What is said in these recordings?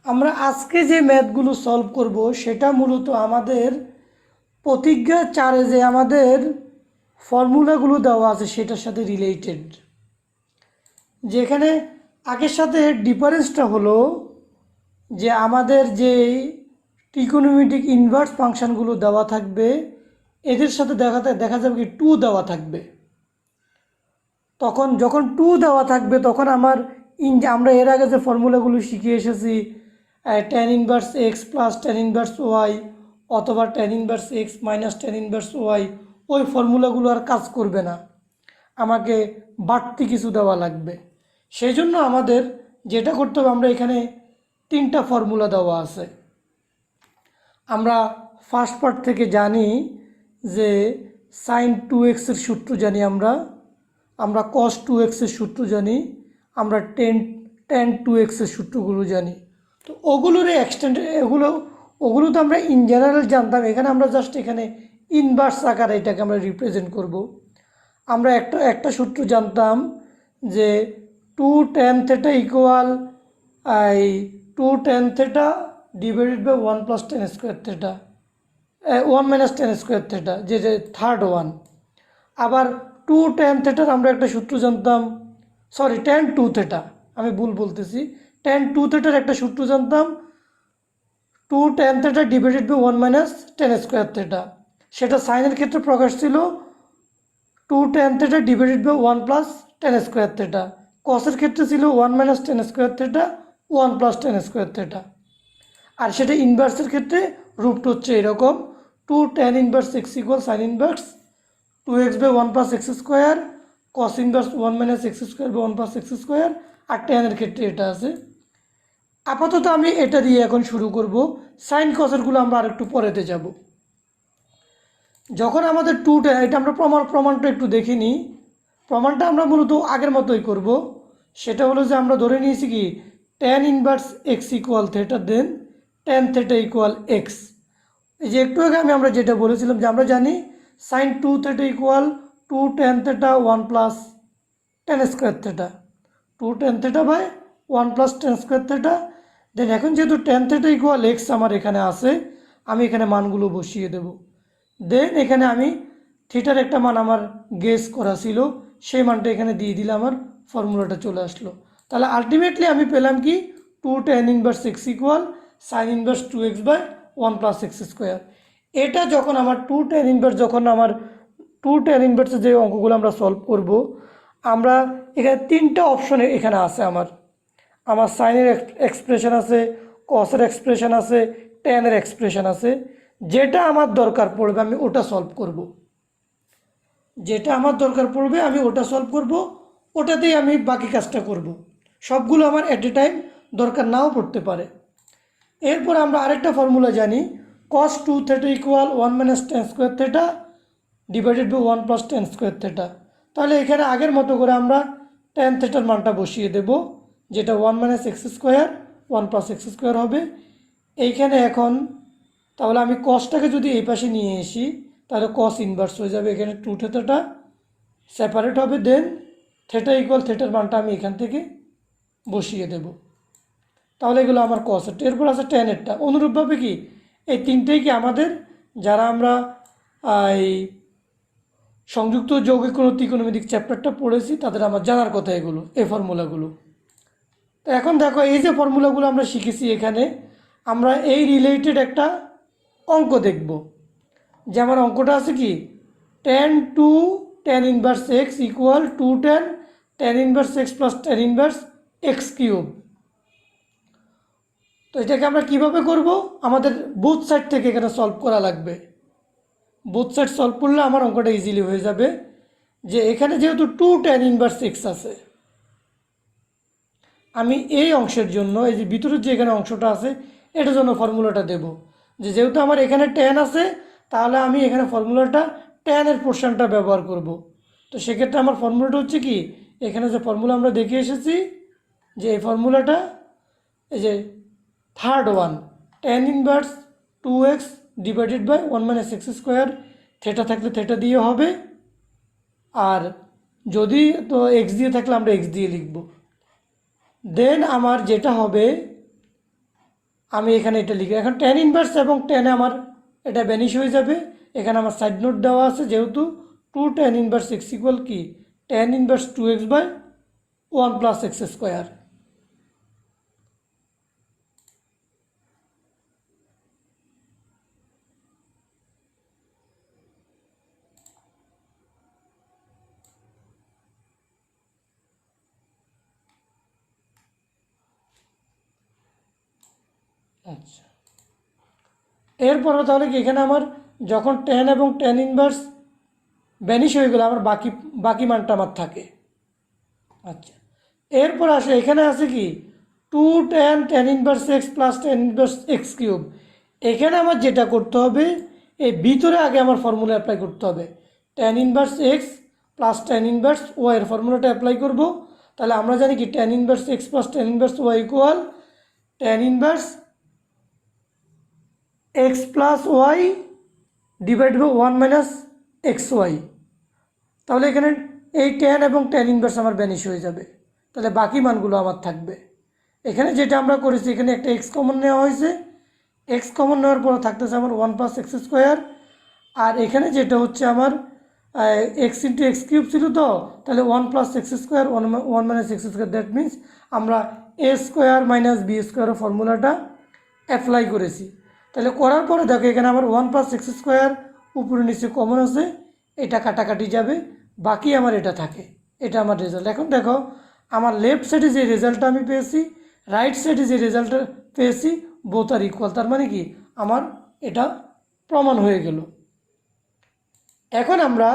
আমরা আজকে যে ম্যাথগুলো সলভ করব সেটা মূলত আমাদের প্রতিজ্ঞা চারে যে আমাদের ফর্মুলাগুলো দেওয়া আছে সেটার সাথে রিলেটেড। যেখানে আগের সাথে ডিফারেন্সটা হলো যে আমাদের যে ট্রিকোনোমেট্রিক ইনভার্স ফাংশানগুলো দেওয়া থাকবে এদের সাথে দেখা যাবে কি 2 দেওয়া থাকবে। তখন যখন 2 দেওয়া থাকবে তখন আমরা এর আগে যে ফর্মুলাগুলো শিখে এসেছি tan inverse X plus tan inverse Y অথবা tan inverse X minus tan inverse Y, ওই ফর্মুলাগুলো আর কাজ করবে না, আমাকে বাড়তি কিছু দেওয়া লাগবে। সেই জন্য আমাদের যেটা করতে হবে, আমরা এখানে 3টা ফর্মুলা দেওয়া আছে। আমরা ফার্স্ট পার্ট থেকে জানি যে সাইন 2x-এর সূত্র জানি, আমরা কস 2x-এর সূত্র জানি, আমরা tan 2x-এর সূত্রগুলো জানি। তো ওগুলোর এক্সটেন্ড ওগুলো তো আমরা ইন জেনারেল জানতাম। এখানে আমরা জাস্ট এখানে ইনভার্স আকারে এটাকে আমরা রিপ্রেজেন্ট করব। আমরা একটা সূত্র জানতাম যে 2 tan θ equal 2 tan θ divided by 1 plus tan square θ, 1 minus tan square θ, যে থার্ড ওয়ান। আবার 2 tan θ আমরা একটা সূত্র জানতাম, সরি tan 2 θ, আমি ভুল বলতেছি, tan 2 θ একটা সূত্র জানতাম 2 tan θ divided by 1 minus tan square θ। সেটা সাইনের ক্ষেত্রে প্রকাশ ছিল 2 tan θ divided by 1 plus tan square θ। কসের ক্ষেত্রে ছিল 1 minus tan square θ 1 plus tan square θ। আর সেটা ইনভার্সের ক্ষেত্রে রূপটা হচ্ছে এরকম 2 tan inverse x equal sine inverse 2x by 1 plus x square cos inverse 1 minus x square by 1 plus x square. আর ট্যানের ক্ষেত্রে এটা আছে। আপাতত আমি এটা দিয়ে এখন শুরু করব, সাইন কসেরগুলো আমরা আরেকটু পরেতে যাব। যখন আমাদের 2 tan, এটা আমরা প্রমাণটা একটু দেখে নিই। প্রমাণটা আমরা মূলত আগের মতোই করব। সেটা হলো যে আমরা ধরে নিয়েছি কি tan inverse x equal theta, then tan theta equal x. এই যে একটু আগে আমরা যেটা বলেছিলাম যে আমরা জানি sine 2 theta equal 2 tan theta 1 plus tan square theta, 2 tan theta by 1 plus tan square theta. Then এখন যেহেতু tan থেটা ইকুয়াল এক্স আমার এখানে আছে, আমি এখানে মানগুলো বসিয়ে দেব। দেন এখানে আমি থিটার একটা মান আমার গেস করা ছিল, সেই মানটা এখানে দিয়ে দিলে আমার ফর্মুলাটা চলে আসলো। তাহলে আলটিমেটলি আমি পেলাম কি 2 tan inverse x equal sine inverse 2x by 1 plus x square. এটা যখন আমার 2 tan ইনভার্স, যখন আমার 2 tan ইনভার্সের যে অঙ্কগুলো আমরা সলভ করব, আমরা এখানে 3টা অপশন এখানে আছে। আমার সাইনের এক্সপ্রেশন আছে, কসের এক্সপ্রেশন আছে, ট্যানের এক্সপ্রেশন আছে। যেটা আমার দরকার পড়বে আমি ওটা সলভ করব, যেটা আমার দরকার পড়বে আমি ওটা সলভ করব, ওটাতেই আমি বাকি কাজটা করব। সবগুলো আমার অ্যাট এ টাইম দরকার নাও পড়তে পারে। এরপর আমরা আরেকটা ফর্মুলা জানি, cos 2 θ equal 1 minus tan square θ divided by 1 plus tan square θ। তাহলে এখানে আগের মতো করে আমরা tan θর মানটা বসিয়ে দেব, যেটা 1 minus x square 1 plus x square হবে এইখানে। এখন তাহলে আমি কসটাকে যদি এই পাশে নিয়ে আসি তাহলে কস ইনভার্স হয়ে যাবে, এখানে 2 θটা সেপারেট হবে। দেন থেটা ইকুয়াল থেটার মানটা আমি এখান থেকে বসিয়ে দেব। তাহলে এগুলো আমার কসের। এরপর আছে ট্যানেরটা। অনুরূপভাবে কি এই তিনটেই কি আমাদের, যারা আমরা এই সংযুক্ত যৌগিক কোনো ত্রিকোণমিতিক চ্যাপ্টারটা পড়েছি তাদের আমার জানার কথা এগুলো, এই ফর্মুলাগুলো। তো এখন দেখো এই যে ফর্মুলাগুলো আমরা শিখেছি, এখানে আমরা এই রিলেটেড একটা অঙ্ক দেখব। যে আমার অঙ্কটা আছে কি tan 2 tan inverse x equal 2 tan inverse X plus tan inverse X cube. তো এটাকে আমরা কিভাবে করব, আমাদের বোথ সাইড থেকে এখানে সলভ করা লাগবে। বোথ সাইড সলভ করলে আমার অঙ্কটা ইজিলি হয়ে যাবে। যে এখানে যেহেতু 2 tan ইনভার্স এক্স আছে, আমি এই অংশের জন্য এই যে ভিতরের যে এখানে অংশটা আছে এটার জন্য ফর্মুলাটা দেব। যে যেহেতু আমার এখানে tan আছে, তাহলে আমি এখানে ফর্মুলাটা ট্যানের পোর্শনটা ব্যবহার করব। তো সেক্ষেত্রে আমার ফর্মুলাটা হচ্ছে কি, এখানে যে ফর্মুলা আমরা দেখে এসেছি, যে এই ফর্মুলাটা এই যে third one tan inverse 2x divided by 1 minus x square, theta থাকলে থেটা দিয়ে হবে, আর যদি তো এক্স দিয়ে থাকলে আমরা এক্স দিয়ে লিখব। দেন আমার যেটা হবে আমি এখানে এটা লিখি। এখন টেন ইনভার্স এবং টেনে আমার এটা ভ্যানিশ হয়ে যাবে। এখানে আমার সাইড নোট দেওয়া আছে, যেহেতু two tan inverse x equal কি tan inverse 2x by 1 plus x square. আচ্ছা, এরপরে তাহলে কি এখানে আমার যখন টেন এবং টেন ইনভার্স ভ্যানিশ হয়ে গেলে আমার বাকি বাকি মানটা আমার থাকে। আচ্ছা, এরপর আসে এখানে আছে কি two tan tan inverse X plus tan inverse X cube. এখানে আমার যেটা করতে হবে, এই ভিতরে আগে আমার ফর্মুলা অ্যাপ্লাই করতে হবে। Tan inverse X plus tan inverse Y এর ফর্মুলাটা অ্যাপ্লাই করব। তাহলে আমরা জানি কি tan inverse X plus tan inverse Y equal tan inverse X plus Y divide by 1 minus X Y. তাহলে এখানে এই টেন এবং টেন ইনভার্স আমার ভ্যানিশ হয়ে যাবে। তাহলে বাকি মানগুলো আমার থাকবে। এখানে যেটা আমরা করেছি, এখানে একটা এক্স কমন নেওয়া হয়েছে, এক্স কমন নেওয়ার পর থাকতেছে আমার 1 প্লাস এক্স স্কোয়ার। আর এখানে যেটা হচ্ছে আমার এক্স ইন্টু এক্স কিউব ছিল, তো তাহলে 1 plus x square 1 minus x square. That means আমরা এ স্কোয়ার মাইনাস বি স্কোয়ারের ফর্মুলাটা অ্যাপ্লাই করেছি। তাহলে করার পরে দেখো এখানে আমার 1 প্লাস এক্স স্কোয়ার উপরে নিচে কমন আছে, এটা কাটাকাটি যাবে, বাকি আমার এটা থাকে। এটা আমার রেজাল্ট। এখন দেখো আমার লেফট সাইডে যে রেজাল্টটা আমি পেয়েছি, রাইট সাইডে যে রেজাল্টটা পেয়েছি, বোথ আর ইকুয়াল। তার মানে কি আমার এটা প্রমাণ হয়ে গেল। এখন আমরা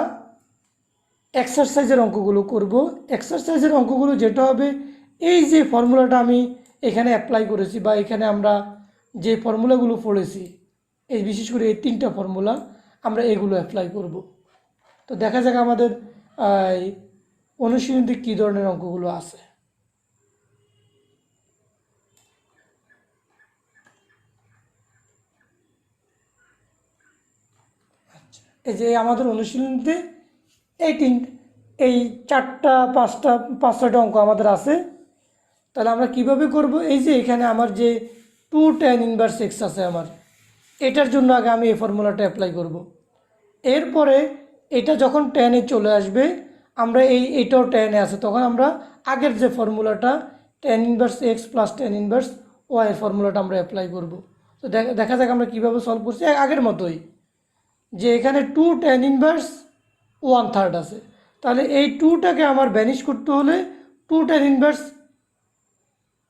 এক্সারসাইজের অঙ্কগুলো করব। এক্সারসাইজের অঙ্কগুলো যেটা হবে, এই যে ফর্মুলাটা আমি এখানে অ্যাপ্লাই করেছি বা এখানে আমরা যে ফর্মুলাগুলো পড়েছি, এই বিশেষ করে এই তিনটা ফর্মুলা আমরা এগুলো অ্যাপ্লাই করব। তো দেখা যাক আমাদের অনুশীলনীতে কী ধরনের অঙ্কগুলো আছে। আচ্ছা, এই যে আমাদের অনুশীলনীতে এই চারটা পাঁচ ছয়টা অঙ্ক আমাদের আছে। তাহলে আমরা কিভাবে করব, এই যে এখানে আমার যে টু টেন ইনভার্স এক্স আছে আমার, এটার জন্য আগে আমি এই ফর্মুলাটা অ্যাপ্লাই করব। এরপরে এটা যখন টেনে চলে আসবে, আমরা এটাও টেনে আছে, তখন আমরা আগের যে ফর্মুলাটা tan inverse X plus tan inverse Y এর ফর্মুলাটা আমরা অ্যাপ্লাই করব। তো দেখা যাক আমরা কীভাবে সলভ করছি। আগের মতোই, যে এখানে টু টেন ইনভার্স 1/3 আছে, তাহলে এই টুটাকে আমার ভ্যানিশ করতে হলে টু টেন ইনভার্স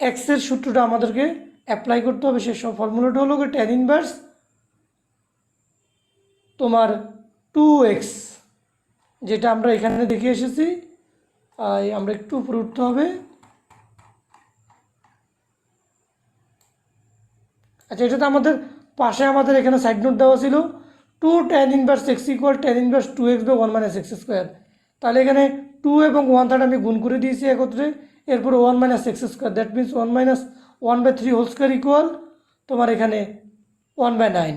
এক্সের সূত্রটা আমাদেরকে অ্যাপ্লাই করতে হবে। সে সব ফর্মুলাটা হলো টেন ইনভার্স তোমার 2x, যেটা আমরা এখানে দেখে এসেছি। আমরা একটু উপরে উঠতে হবে। আচ্ছা, এটা তো আমাদের পাশে আমাদের এখানে সাইড নোট দেওয়া ছিল, two tan inverse x equal tan inverse 2x by 1 minus x square. তাহলে এখানে 2 এবং 1/3 আমি গুণ করে দিয়েছি একত্রে, এরপরে 1 minus x square. That means 1 minus 1/3 whole square equal তোমার এখানে 1/9।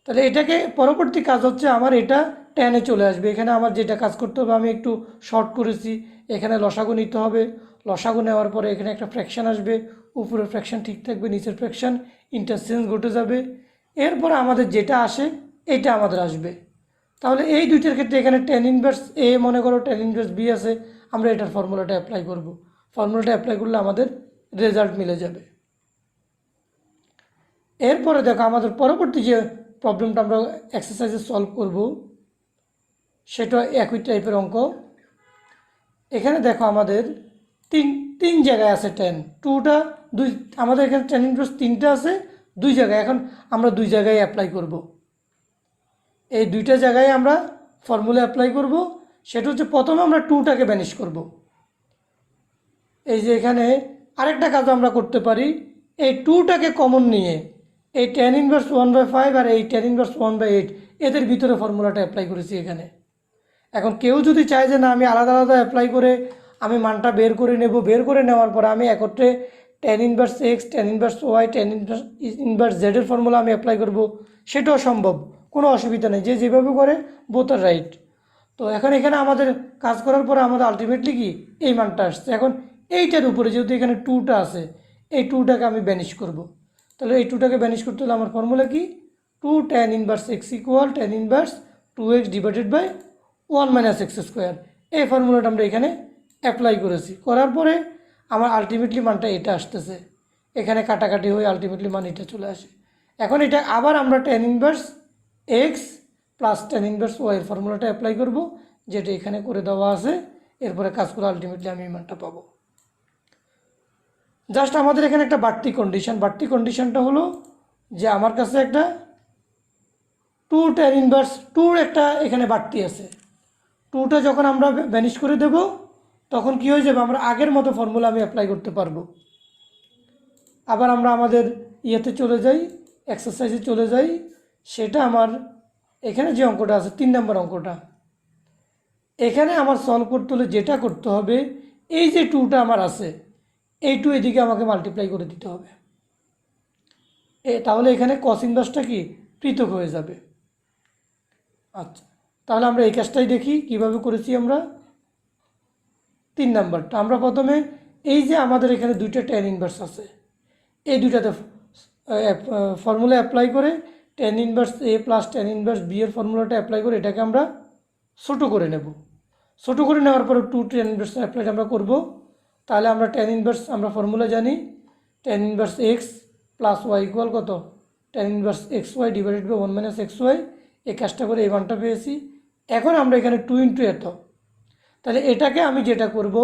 তাহলে এটাকে পরবর্তী কাজ হচ্ছে আমার এটা টেনে চলে আসবে। এখানে আমার যেটা কাজ করতে হবে, আমি একটু শর্ট করেছি, এখানে লসাগু নিতে হবে। লসাগু নেওয়ার পরে এখানে একটা ফ্র্যাকশান আসবে, উপরের ফ্র্যাকশান ঠিক থাকবে, নিচের ফ্র্যাকশান ইন্টারচেঞ্জ ঘটে যাবে। এরপর আমাদের যেটা আসে এটা আমাদের আসবে। তাহলে এই দুইটার ক্ষেত্রে এখানে টেন ইনভার্স এ মনে করো, টেন ইনভার্স বি আছে, আমরা এটার ফর্মুলাটা অ্যাপ্লাই করব। ফর্মুলাটা অ্যাপ্লাই করলে আমাদের রেজাল্ট মিলে যাবে। এরপরে দেখো আমাদের পরবর্তী যে প্রবলেমটা আমরা এক্সারসাইজে সলভ করব, সেটা একই টাইপের অঙ্ক। এখানে দেখো আমাদের তিন জায়গায় আছে টেন, টুটা দুই, আমাদের এখানে টেন ইনভার্স তিনটা আছে দুই জায়গায়। এখন আমরা দুই জায়গায় অ্যাপ্লাই করব। এই দুইটা জায়গায় আমরা ফর্মুলা অ্যাপ্লাই করব। সেটা হচ্ছে প্রথমে আমরা টুটাকে ভ্যানিশ করব। এই যে এখানে আরেকটা কাজ আমরা করতে পারি, এই টুটাকে কমন নিয়ে এই টেন ইনভার্স 1/5 আর এই টেন ইনভার্স 1/8 এদের ভিতরে ফর্মুলাটা অ্যাপ্লাই করেছি এখানে। এখন কেউ যদি চায় যে না আমি আলাদা আলাদা অ্যাপ্লাই করে আমি মানটা বের করে নেব, বের করে নেওয়ার পরে আমি একত্রে tan inverse x, tan inverse y, tan inverse জেডের ফর্মুলা আমি অ্যাপ্লাই করব, সেটাও সম্ভব, কোনো অসুবিধা নেই। যে যেভাবে করে বোথ আর রাইট। তো এখন এখানে আমাদের কাজ করার পরে আমাদের আলটিমেটলি কি এই মানটা আসছে। এখন এইটার উপরে যেহেতু এখানে টুটা আছে, এই টুটাকে আমি ভ্যানিশ করব। তাহলে এই টুটাকে ব্যানিশ করতে হলে আমার ফর্মুলা কি, 2 tan inverse x equal tan inverse 2x divided by 1 minus x square. এই ফর্মুলাটা আমরা এখানে অ্যাপ্লাই করেছি, করার পরে আমার আলটিমেটলি মানটা এটা আসতেছে, এখানে কাটাকাটি হয়ে আলটিমেটলি মান এটা চলে আসে। এখন এটা আবার আমরা tan inverse X plus tan inverse Y এর ফর্মুলাটা অ্যাপ্লাই করব, যেটা এখানে করে দেওয়া আছে। এরপরে কাজ করে আলটিমেটলি আমি এই মানটা পাবো। জাস্ট আমাদের এখানে একটা বাড়তি কন্ডিশনটা হলো যে আমার কাছে একটা 2 tan ইনভার্স 2 একটা এখানে বাড়তি আছে। 2টা যখন আমরা ভ্যানিশ করে দেব তখন কি হয়ে যাবে, আমরা আগের মতো ফর্মুলা আমি অ্যাপ্লাই করতে পারবো। আবার আমরা আমাদের ইয়েতে চলে যাই, এক্সারসাইজে চলে যাই। সেটা আমার এখানে যে অঙ্কটা আছে 3 নম্বর অঙ্কটা, এখানে আমার সলভ করতে হলে যেটা করতে হবে, এই যে 2টা আমার আছে, এই 2 এদিকে আমাকে মাল্টিপ্লাই করে দিতে হবে। তাহলে এখানে কস ইনভার্সটা কি পৃথক হয়ে যাবে। আচ্ছা, তাহলে আমরা এই কাজটাই দেখি কিভাবে করেছি আমরা। 3 নাম্বারটা আমরা প্রথমে এই যে আমাদের এখানে 2টা tan ইনভার্স আছে, এই দুইটাতে ফর্মুলা অ্যাপ্লাই করে tan inverse A plus tan inverse B এর ফর্মুলাটা অ্যাপ্লাই করে এটাকে আমরা ছোটো করে নেব। ছোটো করে নেওয়ার পরে 2 tan ইনভার্স অ্যাপ্লাই আমরা করব। তাহলে আমরা tan ইনভার্স আমরা ফর্মুলা জানি, tan inverse X plus Y equal কত, tan inverse X Y divided by 1 minus X Y. এই কাজটা করে এই মানটা পেয়েছি। এখন আমরা এখানে 2 ইন্টু এত, তাহলে এটাকে আমি যেটা করব,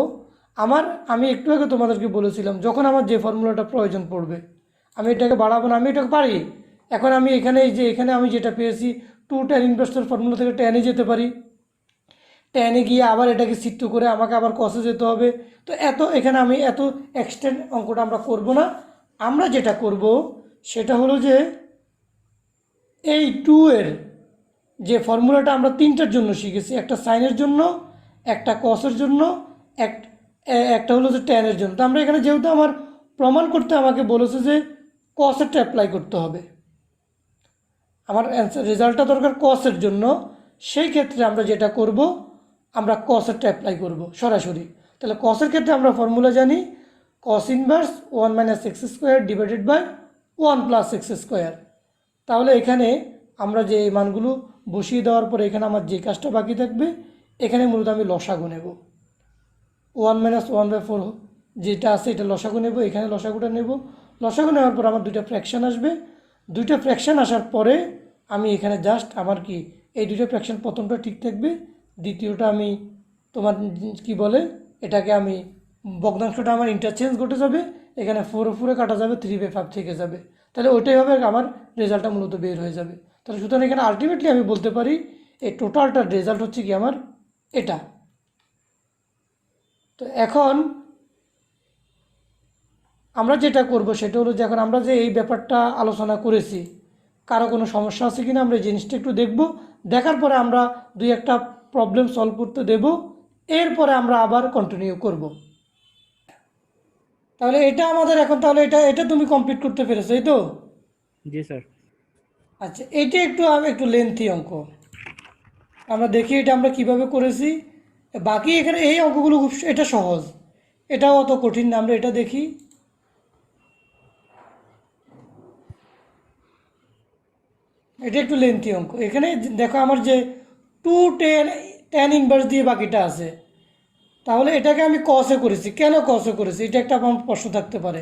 আমি একটু আগে তোমাদেরকে বলেছিলাম যখন আমার যে ফর্মুলাটা প্রয়োজন পড়বে আমি এটাকে বাড়াবো না, আমি এটাকে পারি। এখন আমি এখানে এই যে এখানে আমি যেটা পেয়েছি 2 tan ইনভার্সের ফর্মুলা থেকে ট্যানে যেতে পারি, ট্যানে গিয়ে আবার এটাকে চিত্র করে আমাকে আবার কসে যেতে হবে। তো এখানে আমি এত এক্সটেন্ড অঙ্কটা আমরা করব না। আমরা যেটা করব সেটা হলো যে এই 2 এর যে ফর্মুলাটা আমরা 3টার জন্য শিখেছি, একটা সাইনের জন্য, একটা কসের জন্য, একটা হলো যে ট্যানের জন্য। তো আমরা এখানে যেহেতু আমার প্রমাণ করতে আমাকে বলেছে যে কসেরটা অ্যাপ্লাই করতে হবে, আমার অ্যান্সার রেজাল্টটা দরকার কসের জন্য, সেই ক্ষেত্রে আমরা যেটা করব আমরা কসেরটা অ্যাপ্লাই করব সরাসরি। তাহলে কসের ক্ষেত্রে আমরা ফর্মুলা জানি, cos inverse 1 minus x square divided by 1 plus x square. তাহলে এখানে আমরা যে এই মানগুলো বসিয়ে দেওয়ার পরে এখানে আমার যে কাজটা বাকি থাকবে, এখানে মূলত আমি লসাগু নেব। 1 মাইনাস 1/4 যেটা আছে এটা লসাগু নেব, এখানে লসাগুটা নেব। লসাগু নেওয়ার পর আমার 2টা ফ্র্যাকশান আসবে। 2টা ফ্র্যাকশান আসার পরে আমি এখানে জাস্ট আমার কি এই 2টা ফ্র্যাকশান প্রথমটা ঠিক থাকবে, দ্বিতীয়টা আমি তোমার কি বলে এটাকে আমি ভগ্নাংশটা আমার ইন্টারচেঞ্জ ঘটে যাবে, এখানে 4 কাটা যাবে, 3/5 থেকে যাবে। তাহলে ওইটাই হবে আমার রেজাল্টটা মূলত বের হয়ে যাবে। তাহলে সুতরাং এখানে আলটিমেটলি আমি বলতে পারি এই টোটালটার রেজাল্ট হচ্ছে কি আমার এটা। তো এখন আমরা যেটা করব সেটা হলো যে এখন আমরা যে এই ব্যাপারটা আলোচনা করেছি, কারো কোনো সমস্যা আছে কিনা আমরা এই জিনিসটা একটু দেখব। দেখার পরে আমরা 2-1টা প্রবলেম সলভ করতে দেব, এরপরে আমরা আবার কন্টিনিউ করব। তাহলে এটা আমাদের এখন, তাহলে এটা তুমি কমপ্লিট করতে পেরেছো, এই তো? জি স্যার। আচ্ছা, এটা একটু লেন্থি অঙ্ক, আমরা দেখি এটা আমরা কিভাবে করেছি। বাকি এখানে এই অঙ্কগুলো খুব এটা সহজ, এটাও অত কঠিন না। আমরা এটা দেখি। এটা একটু লেন্থি অঙ্ক। এখানে দেখো আমার যে 2 tan ইনভার্স দিয়ে বাকিটা আছে, তাহলে এটাকে আমি কসে করেছি। কেন কসে করেছি এটা একটা আমার প্রশ্ন থাকতে পারে।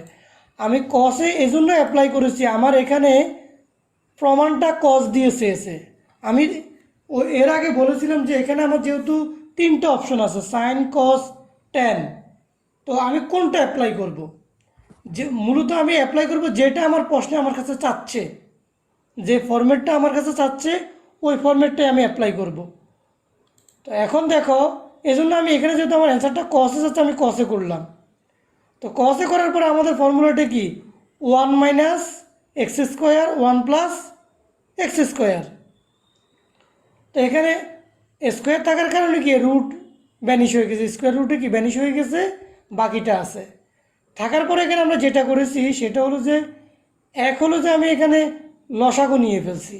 আমি কসে এজন্য অ্যাপ্লাই করেছি, আমার এখানে প্রমাণটা কস দিয়ে চেয়েছে। আমি এর আগে বলেছিলাম যে এখানে আমার যেহেতু 3টা অপশন আছে, সাইন কস ট্যান, তো আমি কোনটা অ্যাপ্লাই করব? যে মূলত আমি অ্যাপ্লাই করব যেটা আমার প্রশ্নে আমার কাছে চাচ্ছে, যে ফরম্যাটটা আমার কাছে চাচ্ছে ওই ফরম্যাটটাই আমি অ্যাপ্লাই করব। তো এখন দেখো, এজন্য আমি এখানে যেহেতু আমার অ্যান্সারটা কসে যাচ্ছে আমি কসে করলাম। তো কসে করার পরে আমাদের ফর্মুলাটা কি, 1 minus x square 1 plus x square. তো এখানে স্কোয়ার থাকার কারণে কি রুট ভ্যানিশ হয়ে গেছে, স্কোয়ার রুটে কি ভ্যানিশ হয়ে গেছে, বাকিটা আছে। থাকার পরে এখানে আমরা যেটা করেছি সেটা হলো যে আমি এখানে লসাগু নিয়ে ফেলছি।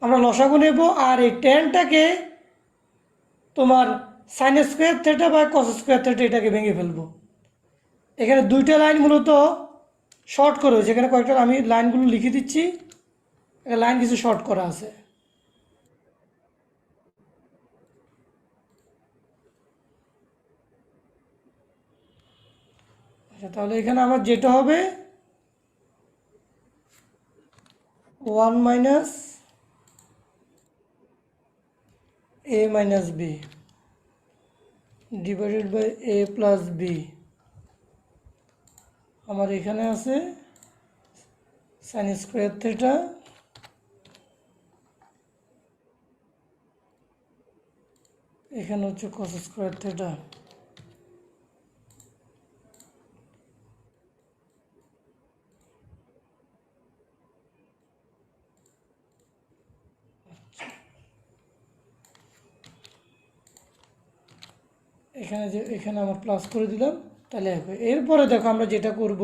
আমরা লসাগু নেব আর এই ট্যানটাকে তোমার সাইন স্কোয়ার থেটা বা কস স্কোয়ার থেটা এটাকে ভেঙে ফেলবো। এখানে 2টা লাইন মূলত শর্ট করে হয়েছে, এখানে কয়েকটা আমি লাইনগুলো লিখে দিচ্ছি, লাইন কিছু শর্ট করা আছে। আচ্ছা, তাহলে এখানে আমার যেটা হবে 1 minus a minus B divided by a plus B. আমার এখানে আছে সাইন স্কোয়ার থিটা এখানে হচ্ছে কস স্কোয়ার থিটা। এখানে আমার প্লাস করে দিলাম, তাহলে এরপরে দেখো আমরা যেটা করব,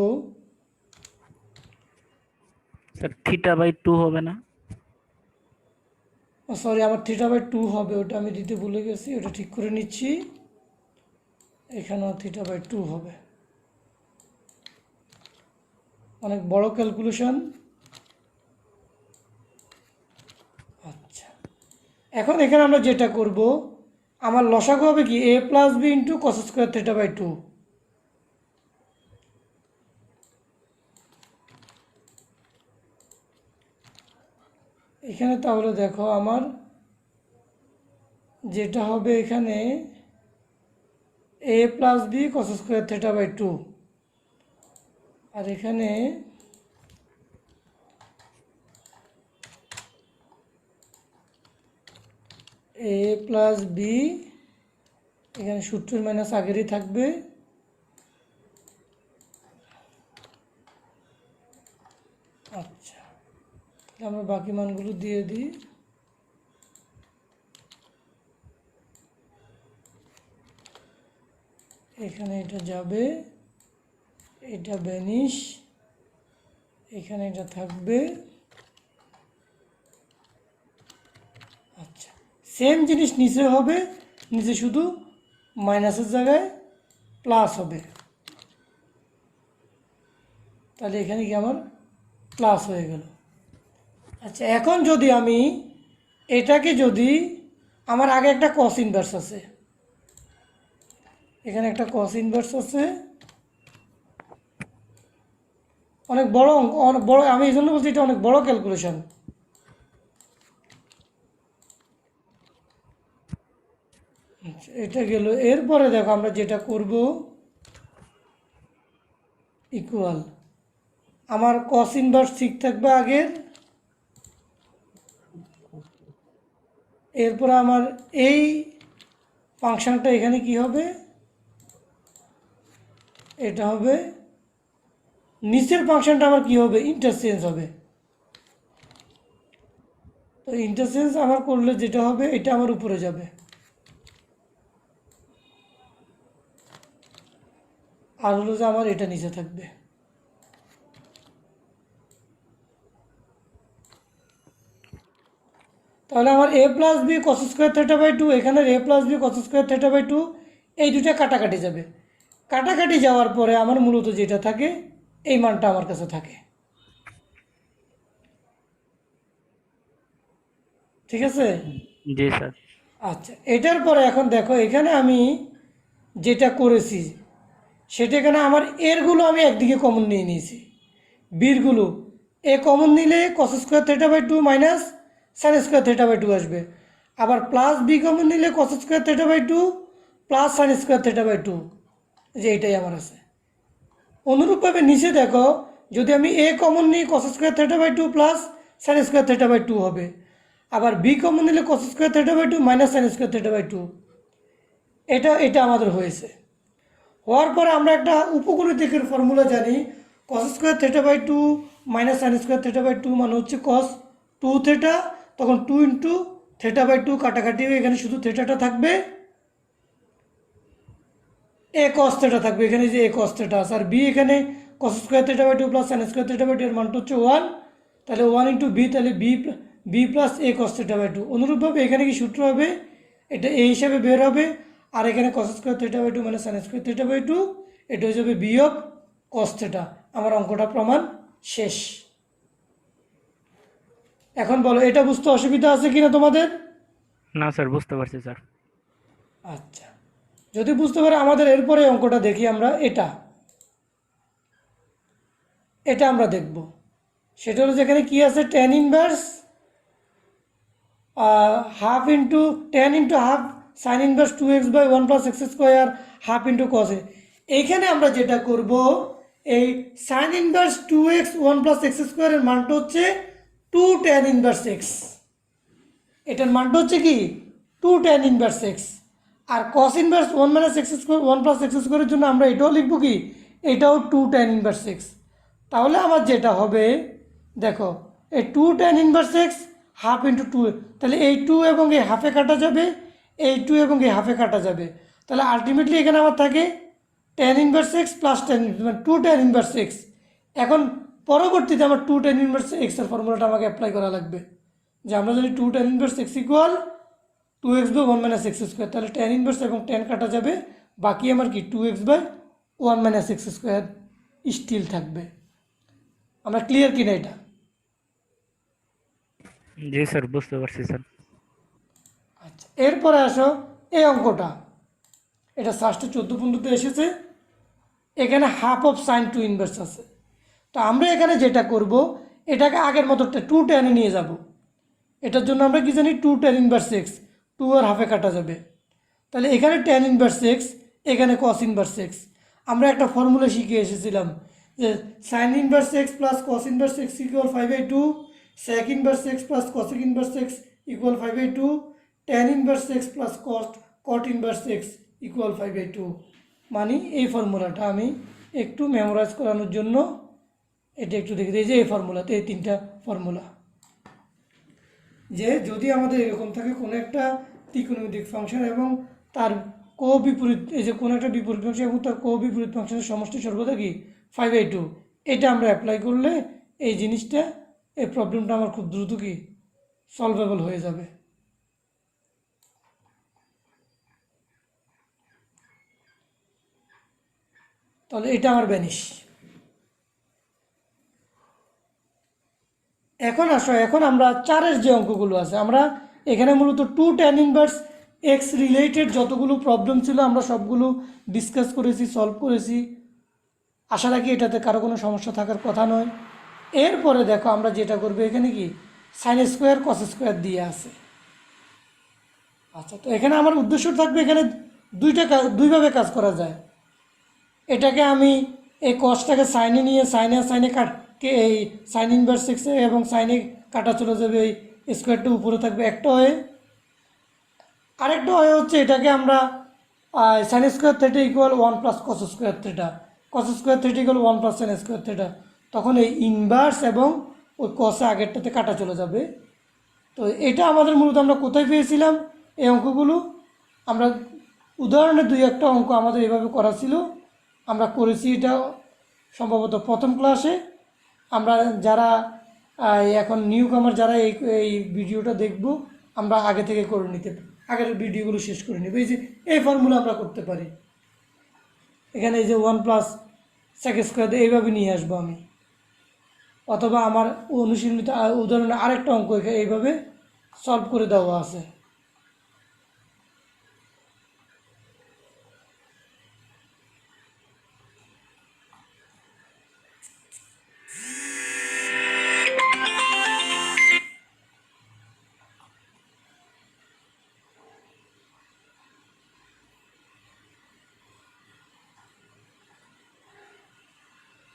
স্যার থিটা বাই 2 হবে না? সরি, আমার থিটা বাই 2 হবে, ওটা আমি দিতে ভুলে গেছি, ওটা ঠিক করে নিচ্ছি। এখানেও থিটা বাই 2 হবে, অনেক বড় ক্যালকুলেশন। আচ্ছা, এখন এখানে আমরা যেটা করব, আমার লসাগু হবে কি a plus B into cos square theta by 2। এখানে তাহলে দেখো আমার যেটা হবে এখানে a plus B cos square theta by 2, আর এখানে a প্লাস বি, এখানে সূত্রের মাইনাস আগেরই থাকবে। আচ্ছা, আমরা বাকি মানগুলো দিয়ে দিই। এখানে এটা যাবে, এটা ভ্যানিশ, এখানে এটা থাকবে। আচ্ছা, সেম জিনিস নিচে হবে, নিচে শুধু মাইনাসের জায়গায় প্লাস হবে, তাহলে এখানে কি আমার প্লাস হয়ে গেল। আচ্ছা, এখন যদি আমি এটাকে যদি আমার আগে একটা কস ইনভার্স আছে, এখানে একটা কস ইনভার্স আছে, অনেক বড় অঙ্ক, অনেক বড়, আমি এই জন্য বলছি এটা অনেক বড় ক্যালকুলেশন। এটা গেল, এরপরে দেখো আমরা যেটা করব ইকুয়াল, আমার কস ইনভার্স ঠিক থাকবে আগের, এরপরে আমার এই ফাংশনটা এখানে কি হবে, এটা হবে, নিচের ফাংশনটা আমার কি হবে, ইন্টারচেঞ্জ হবে। তো ইন্টারচেঞ্জ আমার করলে যেটা হবে, এটা আমার উপরে যাবে, আর হলো যে আমার এটা নিচে থাকবে। তাহলে আমার a plus B cos square theta by 2, এখানে a plus B cos square theta by 2, এই দুটা কাটাকাটি যাবে। কাটাকাটি যাওয়ার পরে আমার মূলত যেটা থাকে, এই মানটা আমার কাছে থাকে। ঠিক আছে? জি স্যার। আচ্ছা, এটার পরে এখন দেখো এখানে আমি যেটা করেছি, সেটা এখানে আমার এরগুলো আমি একদিকে কমন নিয়ে নিয়েছি, বিরগুলো এ কমন নিলে cos square theta by 2 minus sine square theta by 2 আসবে, আবার প্লাস বি কমন নিলে cos square theta by 2 plus sine square theta by 2, যে এইটাই আমার আছে। অনুরূপভাবে নিচে দেখো, যদি আমি এ কমন নিই cos square theta by 2 plus sine square theta by 2 হবে, আবার বি কমন নিলে cos square theta by 2 minus sine square theta by 2। এটা আমাদের হয়েছে। হওয়ার পরে আমরা একটা উপগণিতিকের ফর্মুলা জানি, cos square theta by 2 minus sine square theta by 2 মানে হচ্ছে কস 2 থিটা, তখন 2 ইন্টু থিটা বাই 2 কাটাকাটি হয়ে এখানে শুধু থিটাটা থাকবে, এ কস থিটা থাকবে, এখানে যে এ কস থিটা আছে, আর বি এখানে cos square theta by 2 plus sine square theta by 2 এর মানটা হচ্ছে 1, তাহলে 1 ইন্টু বি, তাহলে B plus A cos theta by 2। অনুরূপভাবে এখানে কি সূত্র হবে, এটা এ হিসাবে বের হবে, আর এখানে কস স্কোয়ার থিটা বাই 2 মানে সাইন স্কোয়ার থিটা বাই 2, এটা হয়ে যাবে বি অফ কস থিটা, আমার অঙ্কটা প্রমাণ শেষ। এখন বলো, এটা বুঝতে অসুবিধা আছে কিনা তোমাদের? না স্যার, বুঝতে পারছি স্যার। আচ্ছা, যদি বুঝতে পারে আমাদের এরপরে অঙ্কটা দেখি আমরা। এটা আমরা দেখব। সেটা হলো যেখানে কি আছে, ten inverse half into ten into half sign inverse 2x/1 + x² half into cos. এইখানে আমরা যেটা করব, এই সাইন ইনভার্স 2x 1 + x² এর মানটা হচ্ছে 2 tan ইনভার্স x। এটার মানটা হচ্ছে কি 2 tan ইনভার্স x। আর cos ইনভার্স 1 - x² 1 + x² এর জন্য আমরা এটাও লিখব কি, এটাও 2 tan ইনভার্স x। তাহলে আমার যেটা হবে, দেখো, এই 2 tan inverse x half into 2, তাহলে এই 2 এবং এই হাফে কাটা যাবে, এই 2 এবং এই হাফে কাটা যাবে। তাহলে আলটিমেটলি এখানে আমার থাকে tan ইনভার্স x প্লাস মানে 2 tan ইনভার্স x। এখন পরবর্তীতে আমার 2 tan ইনভার্স x এর ফর্মুলাটা আমাকে অ্যাপ্লাই করা লাগবে, যে আমরা যদি 2 tan inverse x = 2x/1 - x², তাহলে tan ইনভার্স এবং tan কাটা যাবে, বাকি আমার কি 2x/1 - x² স্টিল থাকবে। আমরা ক্লিয়ার কিনা এটা? জি স্যার, বুঝতে পারছি স্যার। আচ্ছা, এরপরে আসো এই অঙ্কটা। এটা ফার্স্টে 14-15-তে এসেছে। এখানে হাফ অফ সাইন 2 ইনভার্স আছে। তো আমরা এখানে যেটা করব, এটাকে আগের মতো 2 টেনে নিয়ে যাব। এটার জন্য আমরা কি জানি, 2 tan ইনভার্স x, 2 আর হাফে কাটা যাবে। তাহলে এখানে tan ইনভার্স x, এখানে cos ইনভার্স x। আমরা একটা ফর্মুলা শিখে এসেছিলাম যে sign inverse x plus cos inverse x = 5/2, sec inverse x plus cosec inverse x = 5/2, tan inverse x plus cot inverse x = 5/2। মানে এই ফর্মুলাটা আমি একটু মেমোরাইজ করানোর জন্য এটা একটু দেখে দিই, যে এই ফর্মুলাতে এই 3টা ফর্মুলা, যে যদি আমাদের এরকম থাকে কোনো একটা ত্রিকোণমিতিক ফাংশন এবং তার বিপরীত, এই যে কোনো একটা বিপরীত ফাংশন এবং তার বিপরীত ফাংশনের সমষ্টি সর্বদা কি 5/2, এটা আমরা অ্যাপ্লাই করলে এই জিনিসটা, এই প্রবলেমটা আমার খুব দ্রুত কি সলভেবল হয়ে যাবে। তাহলে এটা আমার ভ্যানিশ। এখন আসো, এখন আমরা 4-এর যে অঙ্কগুলো আছে, আমরা এখানে মূলত 2 tan ইনভার্স x রিলেটেড যতগুলো প্রবলেম ছিল আমরা সবগুলো ডিসকাস করেছি, সলভ করেছি। আশা রাখি এটাতে কারো কোনো সমস্যা থাকার কথা নয়। এরপরে দেখো আমরা যেটা করবো, এখানে কি সাইন স্কোয়ার কস স্কোয়ার দিয়ে আছে। আচ্ছা, তো এখানে আমার উদ্দেশ্য থাকবে, এখানে দুইভাবে কাজ করা যায়। এটাকে আমি এই কসটাকে সাইনে নিয়ে সাইনে এই সাইন ইনভার্স x এবং সাইনে কাটা চলে যাবে, এই স্কোয়ারটা উপরে থাকবে একটা হয়ে। আরেকটা হয়ে হচ্ছে, এটাকে আমরা sign square theta = 1 + cos square theta, cos square theta = 1 + sin square theta. তখন এই ইনভার্স এবং ওই কসে আগেরটাতে কাটা চলে যাবে। তো এটা আমাদের মূলত আমরা কোথায় পেয়েছিলাম এই অঙ্কগুলো? আমরা উদাহরণে 2-1টা অঙ্ক আমাদের এভাবে করা ছিল, আমরা করেছি এটা সম্ভবত প্রথম ক্লাসে। আমরা যারা এখন নিউ কামার যারা এই ভিডিওটা দেখব, আমরা আগে থেকে করে নিতে, আগের ভিডিওগুলো শেষ করে নেব। এই যে এই ফর্মুলা আমরা করতে পারি, এখানে এই যে 1 + sec² এইভাবে নিয়ে আসবো আমি, অথবা আমার অনুশীলনিত উদাহরণে আরেকটা অঙ্ক এইভাবে সলভ করে দেওয়া আছে।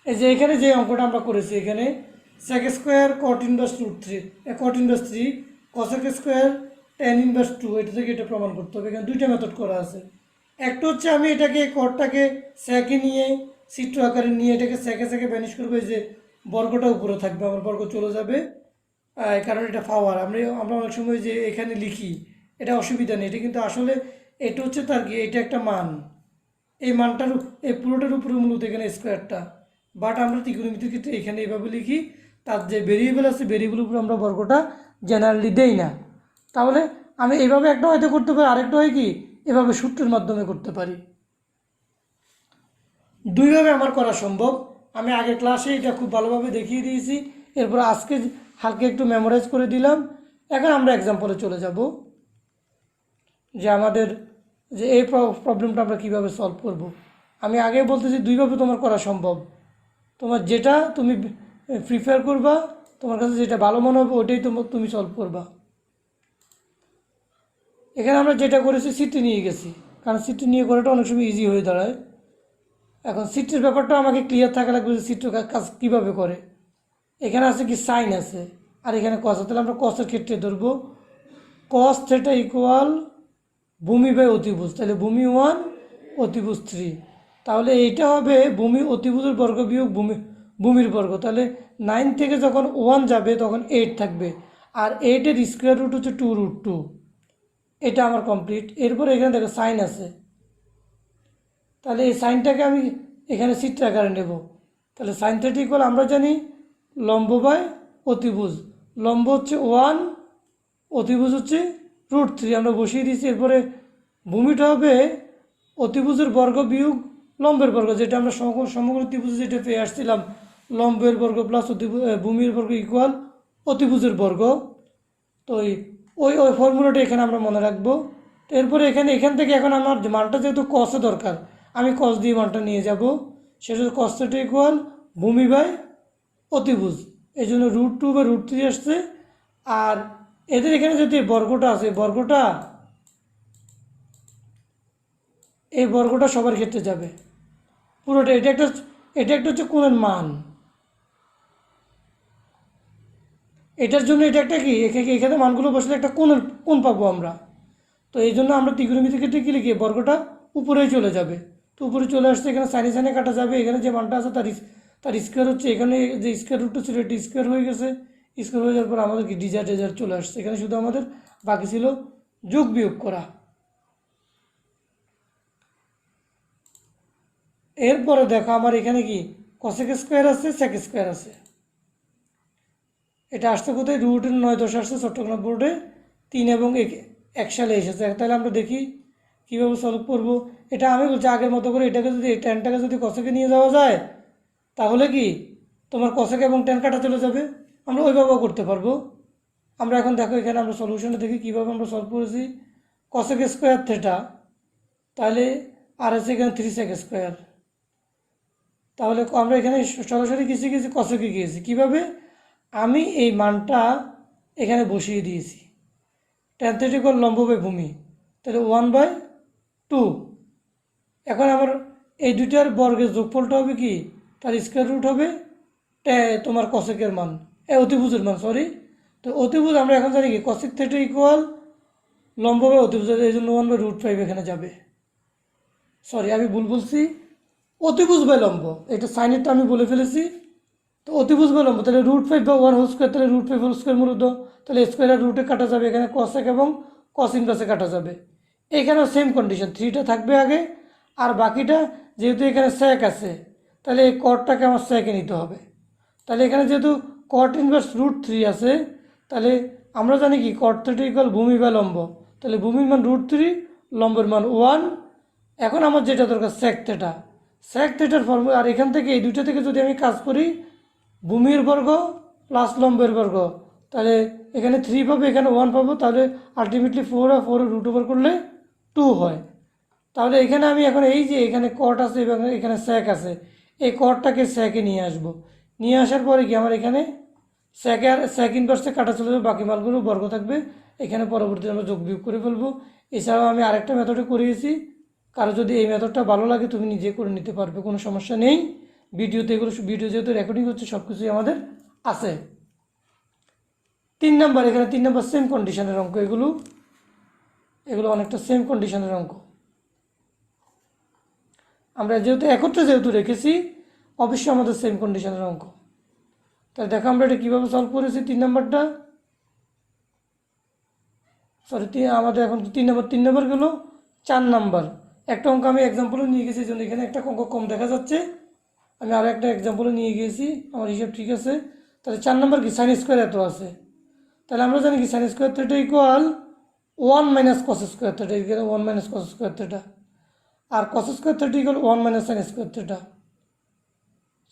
এই যে এখানে যে অঙ্কটা আমরা করেছি, এখানে sec² cot inverse √3, cot inverse 3, cosec² tan inverse 2, এটা থেকে এটা প্রমাণ করতে হবে। এখানে দুইটা মেথড করা আছে। একটা হচ্ছে আমি এটাকে কটটাকে স্যাকে নিয়ে চিত্র আকারে নিয়ে এটাকে স্যাকে ভ্যানিশ করবো, এই যে বর্গটা উপরে থাকবে, আমার বর্গ চলে যাবে, কারণ এটা পাওয়ার। আমরা অনেক সময় যে এখানে লিখি, এটা অসুবিধা নেই, এটা কিন্তু আসলে এটা হচ্ছে তার কি, এটা একটা মান, এই মানটার এই পুরোটার উপরে মূলত এখানে স্কোয়ারটা। বাট আমরা ত্রিকোণমিতির ক্ষেত্রে এখানে এইভাবে লিখি, তার যে ভেরিয়েবল আছে ভেরিয়েবল উপরে আমরা বর্গটা জেনারেলি দেই না। তাহলে আমি এইভাবে একটা হয়তো করতে পারি, আরেকটা হয় কি এভাবে সূত্রের মাধ্যমে করতে পারি। দুইভাবে আমার করা সম্ভব। আমি আগের ক্লাসে এটা খুব ভালোভাবে দেখিয়ে দিয়েছি, এরপর আজকে হালকা একটু মেমোরাইজ করে দিলাম। এখন আমরা এক্সাম্পলে চলে যাব যে আমাদের যে এই প্রবলেমটা আমরা কীভাবে সলভ করব। আমি আগে বলতেছি দুইভাবে তোমার করা সম্ভব। তোমার যেটা তুমি প্রিফার করবা, তোমার কাছে যেটা ভালো মনে হবে ওইটাই তুমি সলভ করবা। এখানে আমরা যেটা করেছি সিটটি নিয়ে গেছি, কারণ সিটটি নিয়ে করাটা অনেক সময় ইজি হয়ে দাঁড়ায়। এখন সিটের ব্যাপারটা আমাকে ক্লিয়ার থাকা লাগবে যে সিটের কাজ কীভাবে করে। এখানে আছে কি সাইন আছে, আর এখানে কস আছে। তাহলে আমরা কসের ক্ষেত্রে ধরবো কস থিটা ইকুয়াল ভূমি বাই অতিভুজ। তাহলে ভূমি 1 অতিভুজ 3। তাহলে এইটা হবে ভূমি অতিভুজের বর্গ বিয়োগ ভূমির বর্গ। তাহলে 9 থেকে যখন 1 যাবে তখন 8 থাকবে, আর 8-এর স্কোয়ার রুট হচ্ছে 2√2। এটা আমার কমপ্লিট। এরপর এখানে দেখো সাইন আছে, তাহলে এই সাইনটাকে আমি এখানে সিট আকারে নেব। তাহলে সাইন থিটা ইকুয়াল আমরা জানি লম্ব বাই অতিভুজ। লম্ব হচ্ছে 1, অতিভুজ হচ্ছে √3, আমরা বসিয়ে দিয়েছি। এরপরে ভূমিটা হবে অতিভুজের বর্গ বিয়োগ লম্বের বর্গ, যেটা আমরা সমগ্র ত্রিভুজে যেটা পেয়ে আসছিলাম, লম্বের বর্গ প্লাস ভূমির বর্গ ইকুয়াল অতিভুজের বর্গ। তো ওই ফর্মুলাটা এখানে আমরা মনে রাখবো। তো এরপরে এখান থেকে এখন আমার মানটা যেহেতু কসে দরকার, আমি কস দিয়ে মানটা নিয়ে যাব। সেটা কস থিটা ইকুয়াল ভূমি বাই অতিভুজ, এই জন্য √2 বা √3 আসছে। আর এদের এখানে যদি বর্গটা আছে, এই বর্গটা সবার ক্ষেত্রে যাবে পুরোটা। এটা একটা হচ্ছে কোণের মান, এটার জন্য এটা একটা কি এখানে মানগুলো বসলে একটা কোণ পাবো আমরা। তো এই জন্য আমরা ত্রিকোণমিতির ক্ষেত্রে কি লিখি, বর্গটা উপরেই চলে যাবে। তো উপরে চলে আসছে, এখানে সাইনে সাইনে কাটা যাবে। এখানে যে মানটা আছে তার স্কোয়ার হচ্ছে, এখানে যে স্কোয়ার রুটটা ছিল এটি স্কোয়ার হয়ে গেছে। স্কোয়ার হয়ে যাওয়ার পর আমাদের কি ডিজার চলে আসছে। এখানে শুধু আমাদের বাকি ছিল যোগ বিয়োগ করা। এরপরে দেখো আমার এখানে কি কসেক স্কোয়ার আছে, সেক স্কোয়ার আছে। এটা আসছে কোথায়, √9 আসছে চট্টগ্রাম বোর্ডে 3 এবং 1 সালে এসেছে। তাহলে আমরা দেখি কীভাবে সলভ করব। এটা আমি বলছি আগের মতো করে এটাকে যদি টেনটাকে যদি কসেকে নিয়ে যাওয়া যায়, তাহলে কি তোমার কসেক এবং টেন কাটা চলে যাবে। আমরা ওইভাবেও করতে পারবো। আমরা এখন দেখো এখানে আমরা সলিউশনে দেখি কীভাবে আমরা সলভ করেছি। কসেক স্কোয়ার থিটা, তাহলে আর আছে এখানে 3 সেক স্কোয়ার। তাহলে আমরা এখানে সরাসরি গেছি কসেকে গিয়েছি। কীভাবে, আমি এই মানটা এখানে বসিয়ে দিয়েছি। tan থিটা ইকুয়াল লম্ব বাই ভূমি, তাহলে 1/2। এখন আমার এই দুইটার বর্গের যোগফলটা হবে কি, তার স্কোয়ার রুট হবে তোমার কসেকের মান, অতিভুজের মান, সরি। তো অতিভুজ আমরা এখন জানি কি কসেক থিটা ইকুয়াল লম্ব বাই অতিভুজ, এই জন্য 1/√5 এখানে যাবে। সরি আমি ভুল বলছি, অতিভুজ বাই লম্ব, এটা সাইনেরটা আমি বলে ফেলেছি। তো অতিভুজ বাই লম্ব, তাহলে √5 বা 1/2, তাহলে √5 মূলত, তাহলে স্কোয়ার আর রুটে কাটা যাবে। এখানে কসেক এবং কস ইনভার্সে কাটা যাবে। এখানেও সেম কন্ডিশন, 3টা থাকবে আগে, আর বাকিটা যেহেতু এখানে সেক আছে, তাহলে এই কটটাকে আমার সেকে নিতে হবে। তাহলে এখানে যেহেতু কট ইনভার্স √3 আছে, তাহলে আমরা জানি কি কট থিটা ইকুয়াল ভূমি বা লম্ব। তাহলে ভূমির মান √3, লম্বের মান 1। এখন আমার যেটা দরকার সেক থিটার ফর্মুলা। আর এখান থেকে এই দুটো থেকে যদি আমি কাজ করি, ভূমির বর্গ প্লাস লম্বের বর্গ, তাহলে এখানে 3 পাবো, এখানে 1 পাবো। তাহলে আলটিমেটলি 4 আর 4 √ওভার করলে 2 হয়। তাহলে এখানে আমি এখন এই যে এখানে কট আছে এবং এখানে স্যাক আছে, এই কটটাকে স্যাকে নিয়ে আসবো। নিয়ে আসার পরে কি আমার এখানে স্যাক ইনভার্সে কাটা চলে যাবে, বাকি মালগুলো বর্গ থাকবে। এখানে পরবর্তীতে আমরা যোগ বিয়োগ করে ফেলবো। এছাড়াও আমি আরেকটা মেথডে করিয়েছি, কারো যদি এই মেথডটা ভালো লাগে তুমি নিজে করে নিতে পারবে, কোনো সমস্যা নেই। ভিডিও যেহেতু রেকর্ডিং হচ্ছে সব কিছুই আমাদের আছে। 3 নাম্বার, এখানে 3 নাম্বার সেম কন্ডিশনের অঙ্ক। এগুলো অনেকটা সেম কন্ডিশনের অঙ্ক। আমরা যেহেতু রেখেছি, অবশ্যই আমাদের সেম কন্ডিশনের অঙ্ক। তাহলে দেখো আমরা এটা কীভাবে সলভ করেছি। 3 নাম্বারটা, সরি আমাদের এখন 3 নাম্বার গেল। 4 নাম্বার একটা অঙ্ক আমি এক্সাম্পলও নিয়ে গেছি, এই জন্য এখানে একটা অঙ্ক কম দেখা যাচ্ছে। আমি আরও একটা এক্সাম্পলও নিয়ে গিয়েছি, আমার হিসাব ঠিক আছে। তাহলে 4 নাম্বার কি সাইন স্কোয়ার এত আছে। তাহলে আমরা জানি কি sign square theta equal 1 - cos square theta, এখানে 1 - cos স্কোয়ার থিটা। আর cos square theta equal 1 - sin square theta.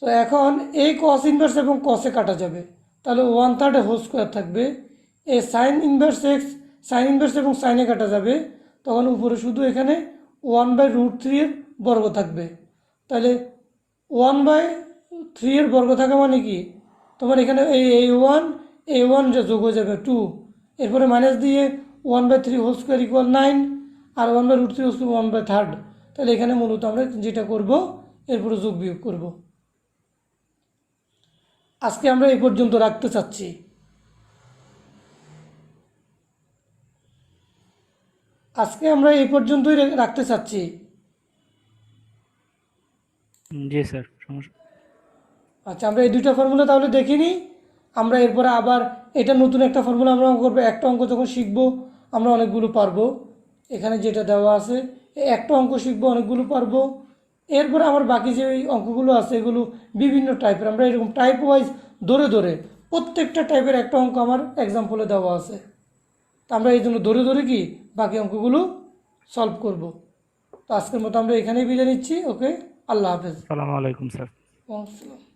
তো এখন এই কস ইনভার্স এবং কসে কাটা যাবে, তাহলে 1/3 হোল স্কোয়ার থাকবে। এই sign inverse x, sign inverse এবং সাইনে কাটা যাবে, তখন উপরে শুধু এখানে 1/√3 এর বর্গ থাকবে। তাহলে 1/3 এর বর্গ থাকা মানে কি, তোমার এখানে এই ওয়ান যে যোগ হয়ে যাবে 2, এরপরে মাইনাস দিয়ে 1/3 হোল স্কোয়ার ইকুয়াল 9, আর 1/√3 হোল স্কোয়ার 1/3। তাহলে এখানে মূলত আমরা যেটা করব, এরপরে যোগ বিয়োগ করব। আজকে আমরা এই পর্যন্ত রাখতে চাচ্ছি। আজকে আমরা এই পর্যন্তই রাখতে চাচ্ছি। জি স্যার, সমস্যা। আচ্ছা, আমরা এই দুইটা ফর্মুলা তাহলে দেখে নিই। আমরা এরপরে আবার এটা নতুন একটা ফর্মুলা আমরা অঙ্ক করবো। একটা অঙ্ক যখন শিখবো আমরা অনেকগুলো পারবো। এখানে যেটা দেওয়া আছে, এই একটা অঙ্ক শিখবো, অনেকগুলো পারবো। এরপরে আমার বাকি যে এই অঙ্কগুলো আছে এগুলো বিভিন্ন টাইপের, আমরা এরকম টাইপ ওয়াইজ ধরে ধরে প্রত্যেকটা টাইপের একটা অঙ্ক আমার এক্সাম্পলে দেওয়া আছে। তো আমরা এই জন্য ধরে ধরে কি বাকি অঙ্কগুলো সলভ করব। তো আজকের মতো আমরা এখানেই বিদায় নিচ্ছি। ওকে, আল্লাহ হাফেজ। আসসালামু আলাইকুম স্যার। ওয়ালাইকুম আসসালাম।